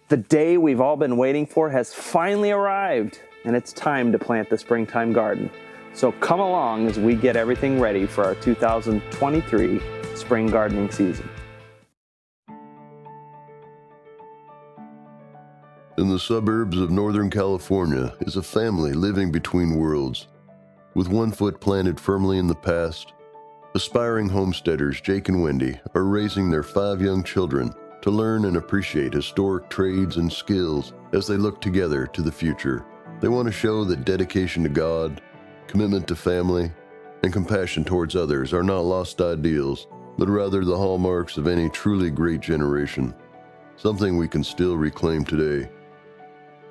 The day we've all been waiting for has finally arrived, and it's time to plant the springtime garden. So come along as we get everything ready for our 2023 spring gardening season. In the suburbs of Northern California is a family living between worlds. With one foot planted firmly in the past, aspiring homesteaders Jake and Wendy are raising their 5 young children to learn and appreciate historic trades and skills as they look together to the future. They want to show that dedication to God, commitment to family, and compassion towards others are not lost ideals, but rather the hallmarks of any truly great generation, something we can still reclaim today.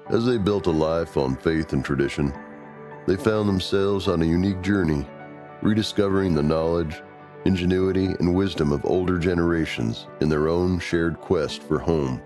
As they built a life on faith and tradition, they found themselves on a unique journey, rediscovering the knowledge, ingenuity, and wisdom of older generations in their own shared quest for home.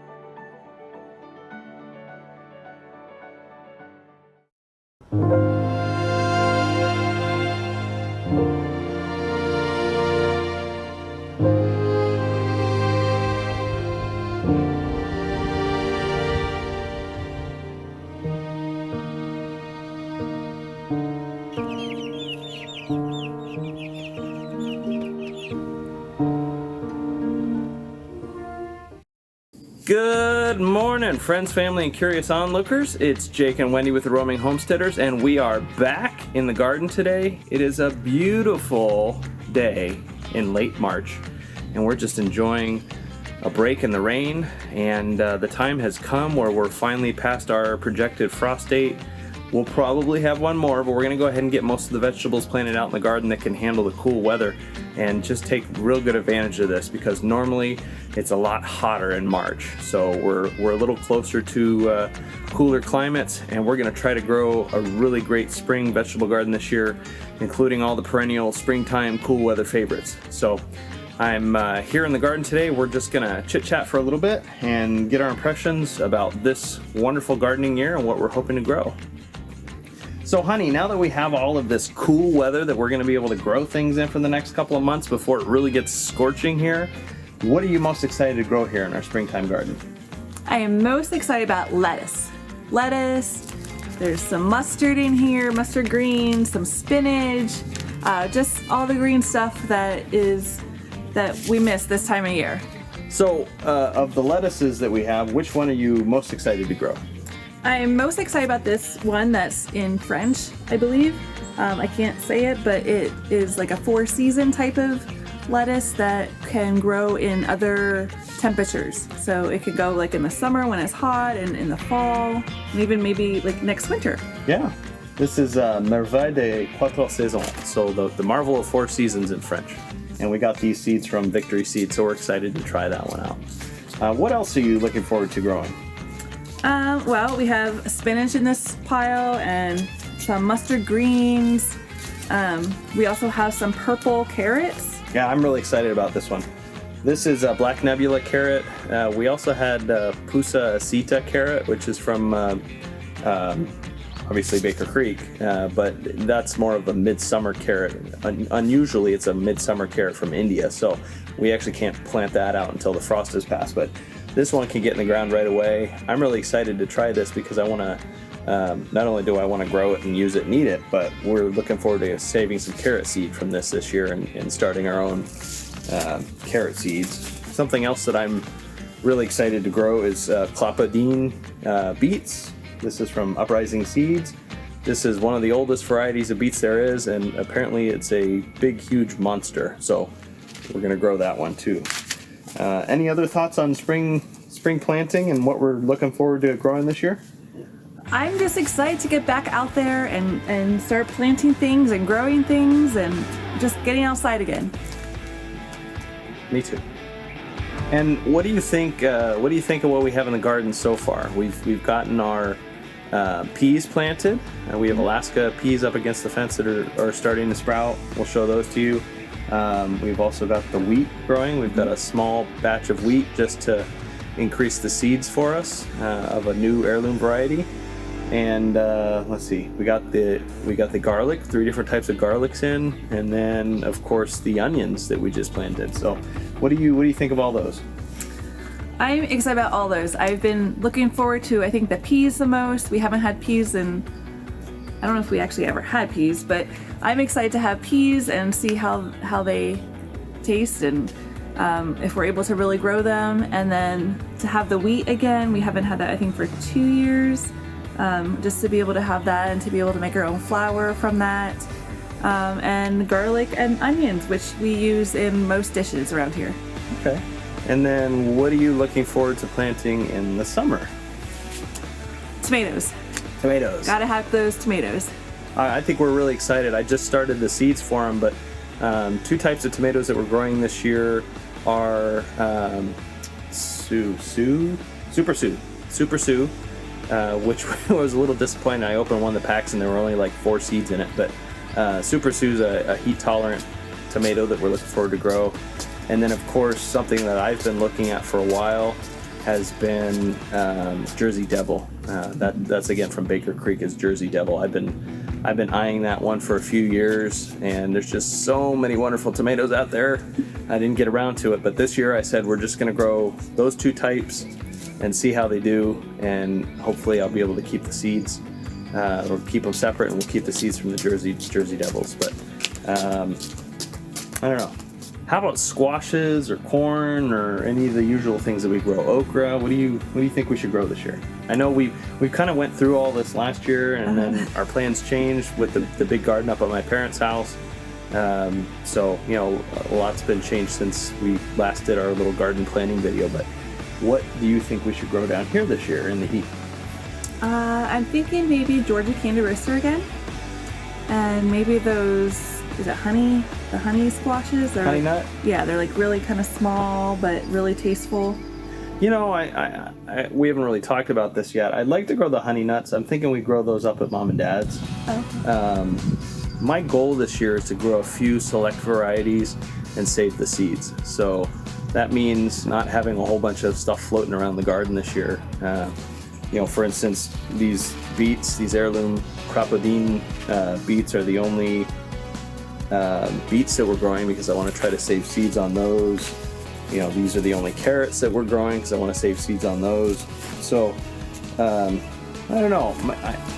Good morning, friends, family, and curious onlookers. It's Jake and Wendy with the Roaming Homesteaders, and we are back in the garden today. It is a beautiful day in late March, and we're just enjoying a break in the rain, and the time has come where we're finally past our projected frost date. We'll probably have one more, but we're going to go ahead and get most of the vegetables planted out in the garden that can handle the cool weather and just take real good advantage of this, because normally it's a lot hotter in March. So we're a little closer to cooler climates, and we're going to try to grow a really great spring vegetable garden this year, including all the perennial springtime cool weather favorites. So I'm here in the garden today. We're just going to chit chat for a little bit and get our impressions about this wonderful gardening year and what we're hoping to grow. So honey, now that we have all of this cool weather that we're going to be able to grow things in for the next couple of months before it really gets scorching here, what are you most excited to grow here in our springtime garden? I am most excited about lettuce. There's some mustard in here, mustard green, some spinach, just all the green stuff that we miss this time of year. So of the lettuces that we have, which one are you most excited to grow? I'm most excited about this one that's in French, I believe. I can't say it, but it is like a 4-season type of lettuce that can grow in other temperatures. So it could go like in the summer when it's hot, and in the fall, and even maybe like next winter. Yeah, this is Merveille de Quatre Saisons, so the marvel of 4 seasons in French. And we got these seeds from Victory Seeds, so we're excited to try that one out. What else are you looking forward to growing? Well, we have spinach in this pile and some mustard greens. We also have some purple carrots. Yeah, I'm really excited about this one. This is a black nebula carrot. We also had Pusa aceta carrot, which is from obviously Baker Creek, but that's more of a midsummer carrot. Unusually, it's a midsummer carrot from India, so we actually can't plant that out until the frost has passed, but this one can get in the ground right away. I'm really excited to try this because I want to, not only do I want to grow it and use it and eat it, but we're looking forward to saving some carrot seed from this year and starting our own carrot seeds. Something else that I'm really excited to grow is Clapadine beets. This is from Uprising Seeds. This is one of the oldest varieties of beets there is, and apparently it's a big, huge monster. So we're going to grow that one too. Any other thoughts on spring planting and what we're looking forward to growing this year? I'm just excited to get back out there and start planting things and growing things and just getting outside again. Me too. And what do you think? What do you think of what we have in the garden so far? We've gotten our peas planted. We have Alaska peas up against the fence that are starting to sprout. We'll show those to you. We've also got the wheat growing. We've got a small batch of wheat just to increase the seeds for us of a new heirloom variety. And let's see, we got the garlic, 3 different types of garlics in, and then of course the onions that we just planted. So what do you think of all those? I'm excited about all those. I've been looking forward to, I think, the peas the most. We haven't had peas in, I don't know if we actually ever had peas, but I'm excited to have peas and see how they taste and if we're able to really grow them. And then to have the wheat again, we haven't had that, I think, for 2 years. Just to be able to have that and to be able to make our own flour from that. And garlic and onions, which we use in most dishes around here. Okay. And then what are you looking forward to planting in the summer? Tomatoes. Tomatoes. Gotta have those tomatoes. I think we're really excited. I just started the seeds for them, but 2 types of tomatoes that we're growing this year are Super Sue, which was a little disappointing. I opened one of the packs and there were only like 4 seeds in it, but Super Sue's a heat-tolerant tomato that we're looking forward to grow. And then, of course, something that I've been looking at for a while has been Jersey Devil. That's again from Baker Creek, is Jersey Devil. I've been eyeing that one for a few years, and there's just so many wonderful tomatoes out there. I didn't get around to it, but this year I said we're just going to grow those 2 types and see how they do, and hopefully I'll be able to keep the seeds, or keep them separate, and we'll keep the seeds from the Jersey Devils. But I don't know. How about squashes or corn or any of the usual things that we grow? Okra. What do you think we should grow this year? I know we kind of went through all this last year, and then our plans changed with the big garden up at my parents' house. So you know, a lot's been changed since we last did our little garden planning video. But what do you think we should grow down here this year in the heat? I'm thinking maybe Georgia candy roaster again, and maybe those. Is it honey? The honey squashes? Honey nut? Yeah, they're like really kind of small, but really tasteful. You know, we haven't really talked about this yet. I'd like to grow the honey nuts. I'm thinking we grow those up at Mom and Dad's. Oh. My goal this year is to grow a few select varieties and save the seeds. So that means not having a whole bunch of stuff floating around the garden this year. You know, for instance, these beets, these heirloom Crapadine beets are the only beets that we're growing because I want to try to save seeds on those. You know, these are the only carrots that we're growing because I want to save seeds on those. So I don't know.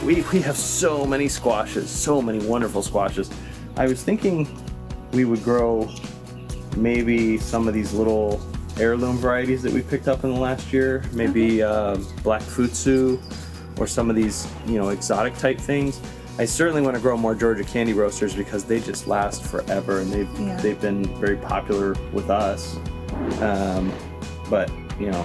We have so many squashes, so many wonderful squashes. I was thinking we would grow maybe some of these little heirloom varieties that we picked up in the last year. Maybe black futsu or some of these, you know, exotic type things. I certainly want to grow more Georgia candy roasters because they just last forever, and they've been very popular with us. But you know,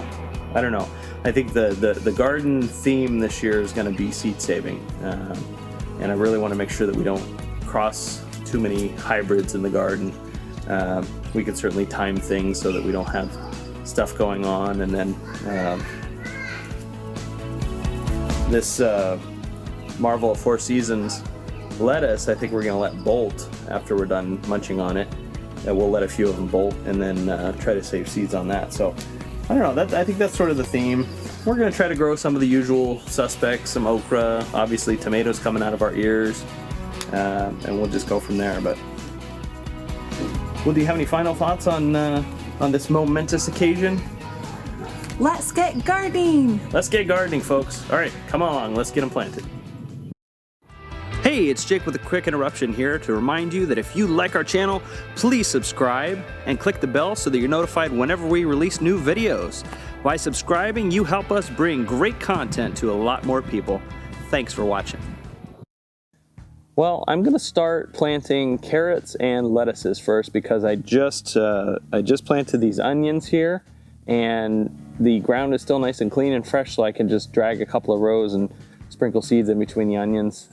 I don't know. I think the garden theme this year is going to be seed saving, and I really want to make sure that we don't cross too many hybrids in the garden. We can certainly time things so that we don't have stuff going on, and then this Marvel of 4 Seasons lettuce, I think we're going to let bolt after we're done munching on it. And we'll let a few of them bolt and then try to save seeds on that. So I don't know. I think that's sort of the theme. We're going to try to grow some of the usual suspects, some okra, obviously tomatoes coming out of our ears, and we'll just go from there. But well, do you have any final thoughts on this momentous occasion? Let's get gardening! Let's get gardening, folks. All right, come along. Let's get them planted. Hey, it's Jake with a quick interruption here to remind you that if you like our channel, please subscribe and click the bell so that you're notified whenever we release new videos. By subscribing, you help us bring great content to a lot more people. Thanks for watching. Well, I'm going to start planting carrots and lettuces first because I just planted these onions here, and the ground is still nice and clean and fresh, so I can just drag a couple of rows and sprinkle seeds in between the onions.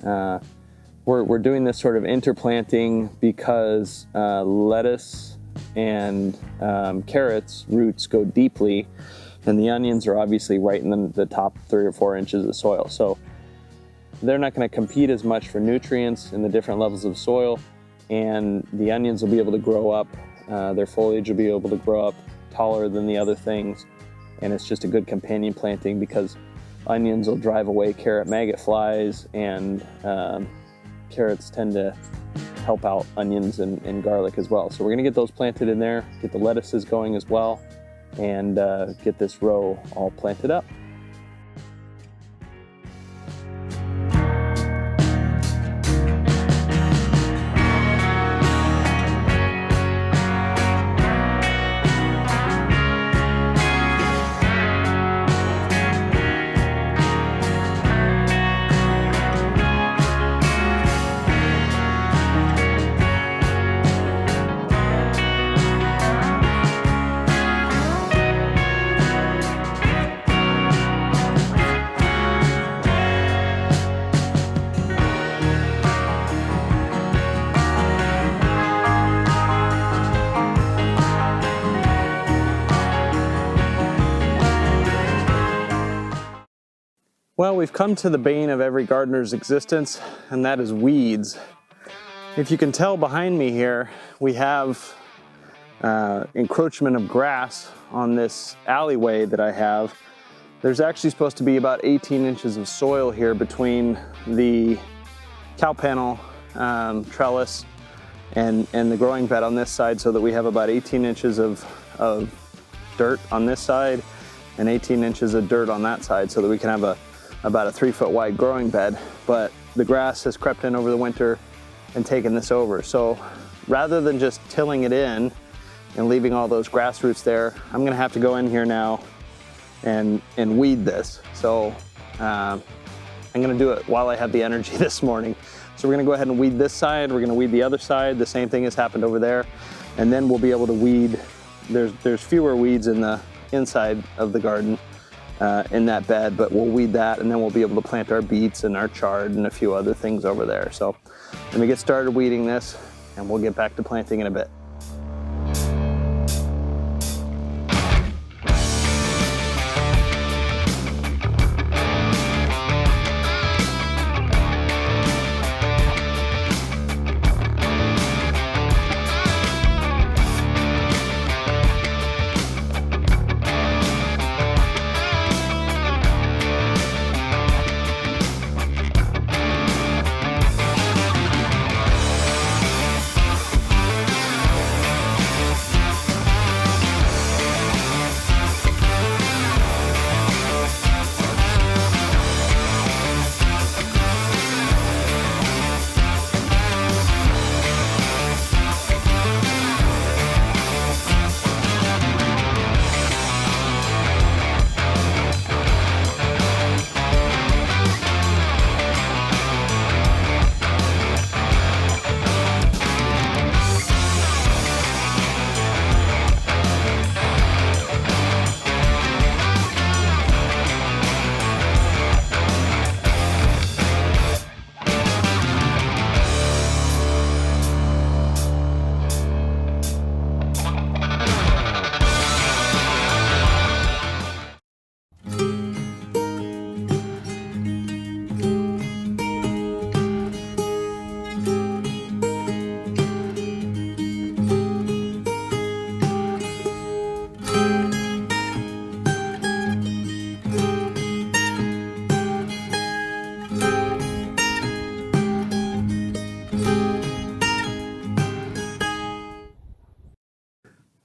We're doing this sort of interplanting because lettuce and carrots roots go deeply, and the onions are obviously right in the top 3 or 4 inches of soil. So they're not going to compete as much for nutrients in the different levels of soil, and the onions will be able to grow up, their foliage will be able to grow up taller than the other things, and it's just a good companion planting because onions will drive away carrot maggot flies, and carrots tend to help out onions and garlic as well. So we're going to get those planted in there, get the lettuces going as well. and get this row all planted up. Well, we've come to the bane of every gardener's existence, and that is weeds. If you can tell behind me here, we have encroachment of grass on this alleyway that I have. There's actually supposed to be about 18 inches of soil here between the cow panel trellis and the growing bed on this side, so that we have about 18 inches of dirt on this side and 18 inches of dirt on that side, so that we can have about a 3-foot wide growing bed. But the grass has crept in over the winter and taken this over. So rather than just tilling it in and leaving all those grass roots there, I'm gonna have to go in here now and weed this. So I'm gonna do it while I have the energy this morning. So we're gonna go ahead and weed this side, we're gonna weed the other side, the same thing has happened over there, and then we'll be able to weed. There's fewer weeds in the inside of the garden in that bed, but we'll weed that, and then we'll be able to plant our beets and our chard and a few other things over there. So let me get started weeding this, and we'll get back to planting in a bit.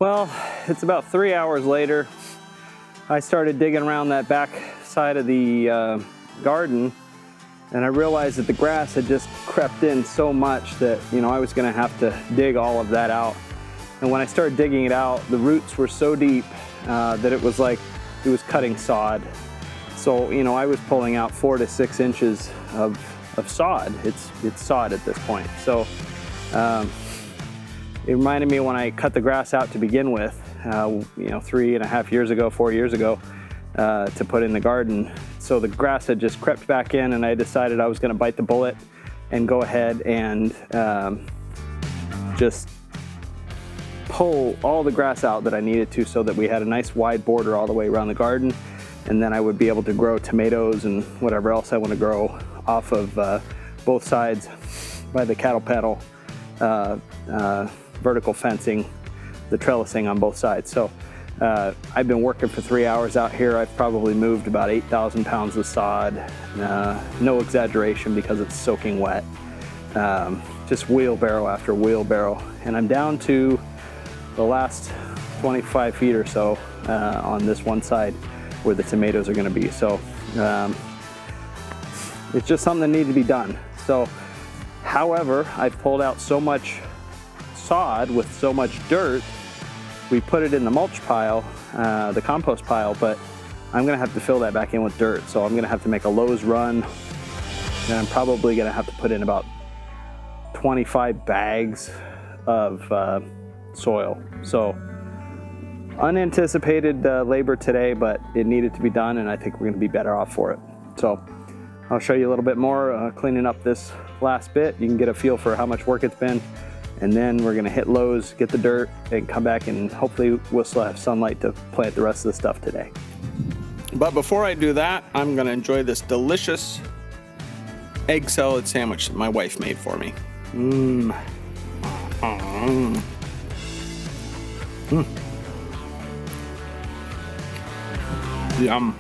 Well, it's about 3 hours later. I started digging around that back side of the garden, and I realized that the grass had just crept in so much that, I was gonna have to dig all of that out. And when I started digging it out, the roots were so deep that it was like it was cutting sod. So, I was pulling out 4 to 6 inches of sod. It's sod at this point. So, it reminded me when I cut the grass out to begin with, 3.5 years ago, 4 years ago, to put in the garden. So the grass had just crept back in, and I decided I was gonna bite the bullet and go ahead and just pull all the grass out that I needed to, so that we had a nice wide border all the way around the garden. And then I would be able to grow tomatoes and whatever else I want to grow off of both sides by the cattle paddle vertical fencing, the trellising on both sides. So I've been working for 3 hours out here. I've probably moved about 8,000 pounds of sod. No exaggeration, because it's soaking wet. Just wheelbarrow after wheelbarrow. And I'm down to the last 25 feet or so on this one side where the tomatoes are going to be. So it's just something that needs to be done. So, however, I've pulled out so much sod with so much dirt. We put it in the mulch pile, the compost pile, but I'm gonna have to fill that back in with dirt. So I'm gonna have to make a Lowe's run, and I'm probably gonna have to put in about 25 bags of soil. So unanticipated labor today, but it needed to be done, and I think we're gonna be better off for it. So I'll show you a little bit more cleaning up this last bit. You can get a feel for how much work it's been. And then we're gonna hit Lowe's, get the dirt, and come back, and hopefully we'll still have sunlight to plant the rest of the stuff today. But before I do that, I'm gonna enjoy this delicious egg salad sandwich that my wife made for me. Yum.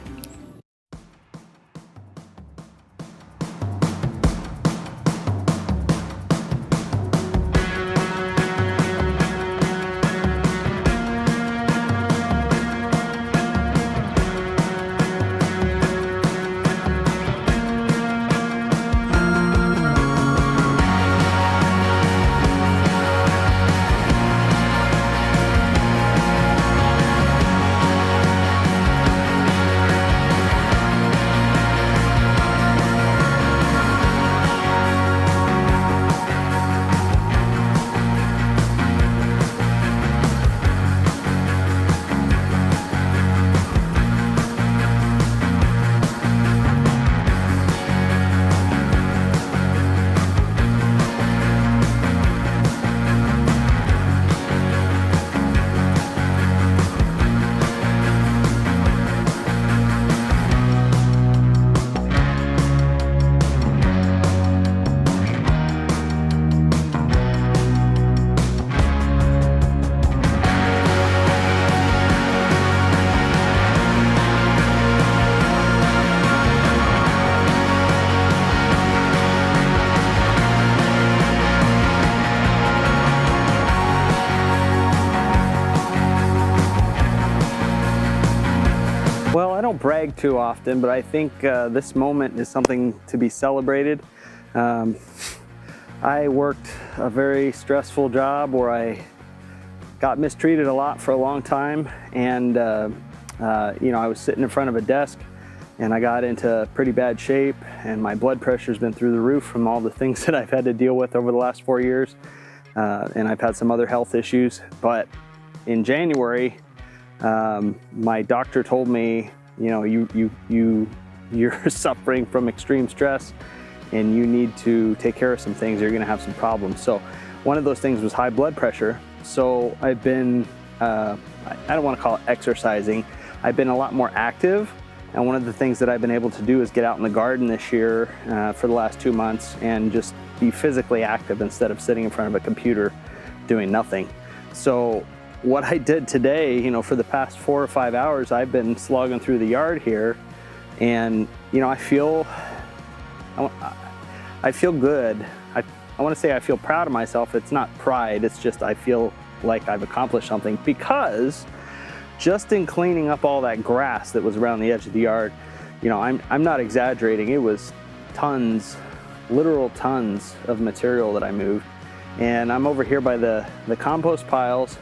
Well, I don't brag too often, but I think this moment is something to be celebrated. I worked a very stressful job where I got mistreated a lot for a long time, and I was sitting in front of a desk and I got into pretty bad shape, and my blood pressure's been through the roof from all the things that I've had to deal with over the last 4 years, and I've had some other health issues. But in January, my doctor told me, you're suffering from extreme stress and you need to take care of some things. You're gonna have some problems. So one of those things was high blood pressure. So I've been, I don't wanna call it exercising. I've been a lot more active. And one of the things that I've been able to do is get out in the garden this year for the last 2 months and just be physically active instead of sitting in front of a computer doing nothing. So what I did today, for the past 4 or 5 hours, I've been slogging through the yard here, and I feel good. I want to say I feel proud of myself. It's not pride. It's just I feel like I've accomplished something, because just in cleaning up all that grass that was around the edge of the yard, I'm not exaggerating. It was tons, literal tons of material that I moved, and I'm over here by the compost piles.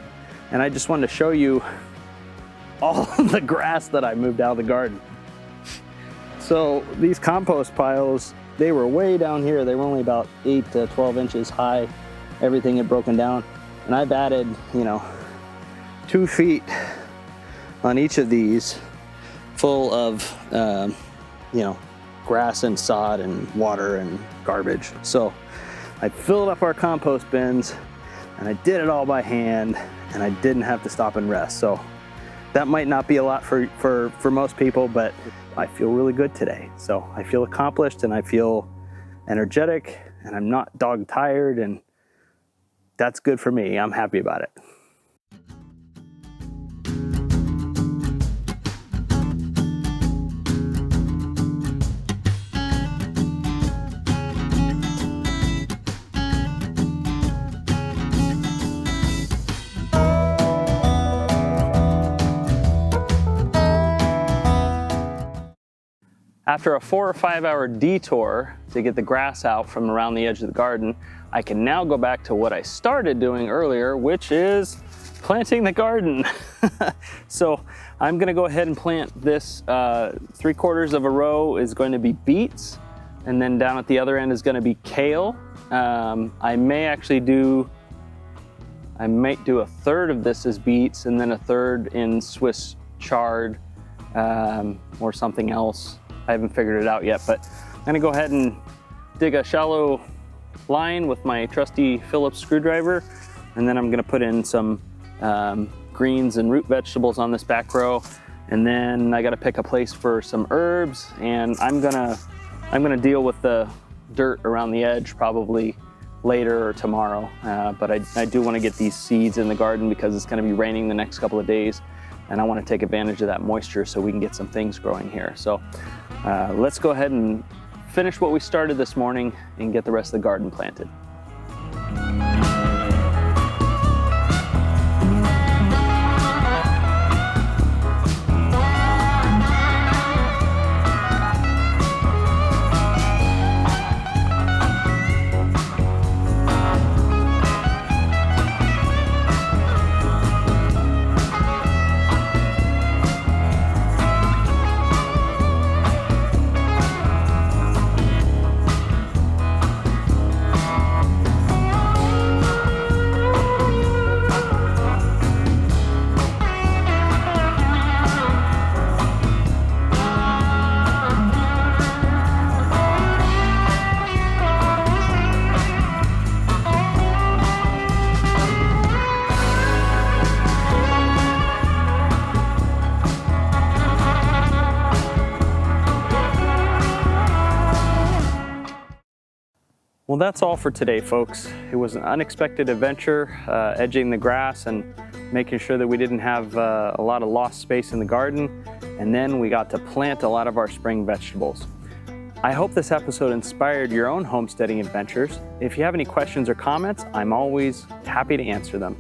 And I just wanted to show you all of the grass that I moved out of the garden. So these compost piles, they were way down here. They were only about 8 to 12 inches high. Everything had broken down. And I've added, 2 feet on each of these full of, grass and sod and water and garbage. So I filled up our compost bins, and I did it all by hand, and I didn't have to stop and rest. So that might not be a lot for most people, but I feel really good today. So I feel accomplished, and I feel energetic, and I'm not dog tired, and that's good for me. I'm happy about it. After a 4 or 5 hour detour to get the grass out from around the edge of the garden, I can now go back to what I started doing earlier, which is planting the garden. So I'm gonna go ahead and plant this 3/4 of a row is going to be beets, and then down at the other end is gonna be kale. I might do a 1/3 of this as beets and then a 1/3 in Swiss chard or something else. I haven't figured it out yet, but I'm gonna go ahead and dig a shallow line with my trusty Phillips screwdriver, and then I'm gonna put in some greens and root vegetables on this back row, and then I gotta pick a place for some herbs, and I'm gonna deal with the dirt around the edge probably later or tomorrow, but I do want to get these seeds in the garden because it's going to be raining the next couple of days, and I want to take advantage of that moisture so we can get some things growing here. So let's go ahead and finish what we started this morning and get the rest of the garden planted. Well, that's all for today, folks. It was an unexpected adventure, edging the grass and making sure that we didn't have a lot of lost space in the garden. And then we got to plant a lot of our spring vegetables. I hope this episode inspired your own homesteading adventures. If you have any questions or comments, I'm always happy to answer them.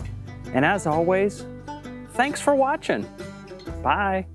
And as always, thanks for watching. Bye.